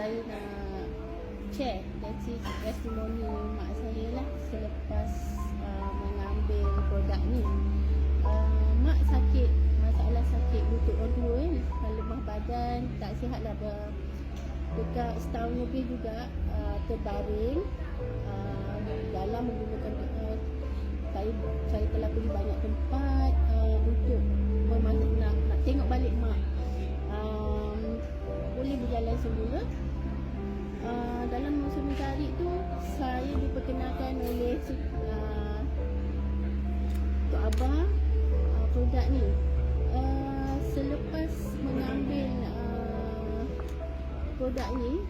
saya nak share testimoni mak saya lah selepas mengambil produk ni. Mak sakit, masalah sakit lutut orang tua kan, lemah badan, tak sihat lah, dekat setahun lebih juga terbaring. Dalam menggunakan saya telah pergi banyak tempat untuk nak tengok balik mak boleh berjalan semula. Dalam masa mencari tu saya diperkenalkan oleh Tok Abah produk ni. Selepas mengambil produk ni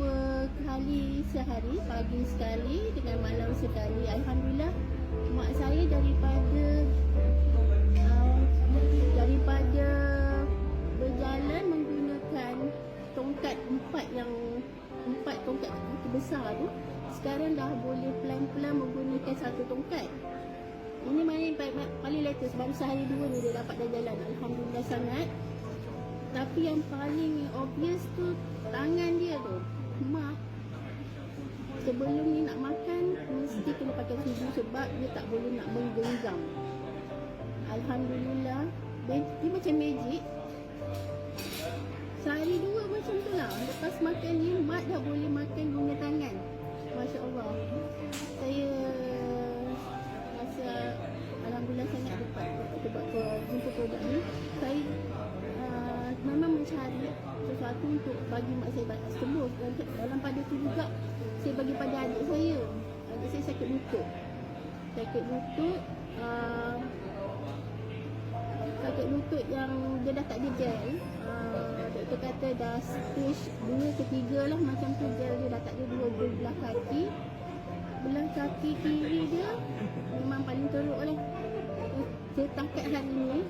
2 kali sehari, pagi sekali dengan malam sekali, alhamdulillah mak saya daripada berjalan menggunakan tongkat 4 tongkat besar tu, sekarang dah boleh pelan-pelan menggunakan 1 tongkat. Ini paling latest, baru sehari 2 ni dia dapat dah jalan, alhamdulillah sangat. Tapi yang paling obvious tu tangan dia tu. Mak sebelum ni nak makan mesti kena pakai sudu sebab dia tak boleh nak menggenggam. Alhamdulillah dia macam magic. Sehari 2 macam tu lah. Lepas makan ni mak dah boleh makan guna tangan. Masya Allah. Saya rasa alhamdulillah sangat dapat jumpa produk ni. Saya memang mencari sesuatu untuk bagi mak saya sembuh. Dalam pada tu juga saya bagi pada adik saya. Adik saya sakit lutut. Sakit lutut yang dia dah tak ada gel. Doktor kata dah stage 2 ke 3 lah macam tu, gel dia dah tak ada 2 belah kaki. Belah kaki kiri dia memang paling teruk lah. Saya tangkat hari ni,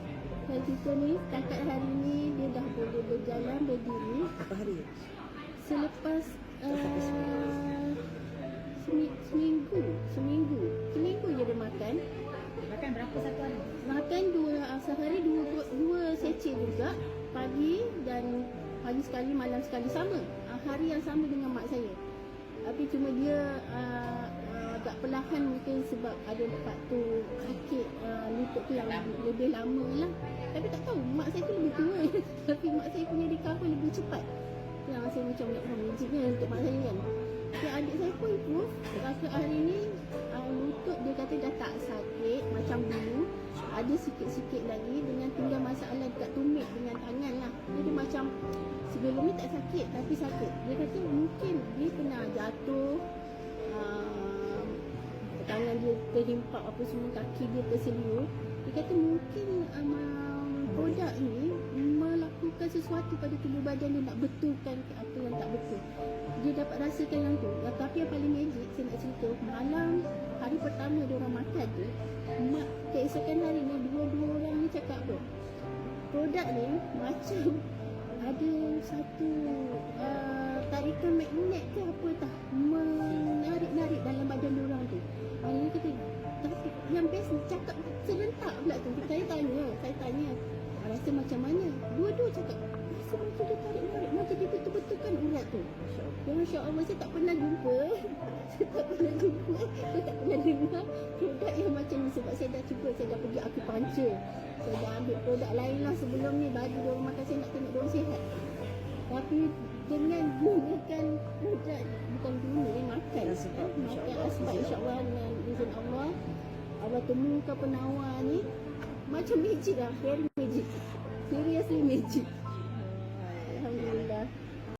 setakat hari ni dia dah boleh berjalan, berdiri. Berapa hari? Selepas seminggu je dia makan. Makan berapa satu hari? Makan sehari 2 secik juga, pagi sekali, malam sekali, sama. Hari yang sama dengan mak saya. Tapi cuma dia agak perlahan mungkin sebab ada faktor sakit lutut tu yang lebih lama lah. Tapi tak tahu, mak saya tu lebih tua tapi mak saya punya recover lebih cepat. Yang saya macam nak magicnya untuk mak saya kan. Tapi adik saya pun improve. Rasa hari ni lutut dia kata dah tak sakit macam dulu. Ada sikit-sikit lagi dengan tinggal masalah dekat tumit dengan tangan lah. Jadi macam sebelum ni tak sakit tapi sakit. Dia kata mungkin dia pernah jatuh, tangan dia terhimpak apa semua, kaki dia terseluruh. Dia kata mungkin produk ni melakukan sesuatu pada tubuh badan dia, nak betulkan apa yang tak betul. Dia dapat rasakan yang tu. Tapi yang paling magic saya nak cerita, malam hari pertama dia orang makan tu, mak keesokan hari ni dua orang ni cakap apa, produk ni macam ada satu tarikan magnet ke apa tak, menarik-narik dalam badan dia orang tu. Dia kata, tapi yang best cakap serentak pula tu. Saya tanya rasa macam mana? Dua-dua cakap rasa macam dia tarik-narik, macam dia betul-betulkan urat tu. Masya Allah, saya tak pernah jumpa saya tak pernah dengar produk yang macam ni. Sebab saya dah cuba, saya dah pergi acupuncture, saya dah ambil produk lain lah sebelum ni bagi dia orang makan. Saya nak tengok dia orang sihat. Tapi dengan gunakan produk, bukan guna ni, makan asbab, insyaAllah dengan izin Allah temukan penawar ni macam magic lah, very magic, seriously magic. Alhamdulillah.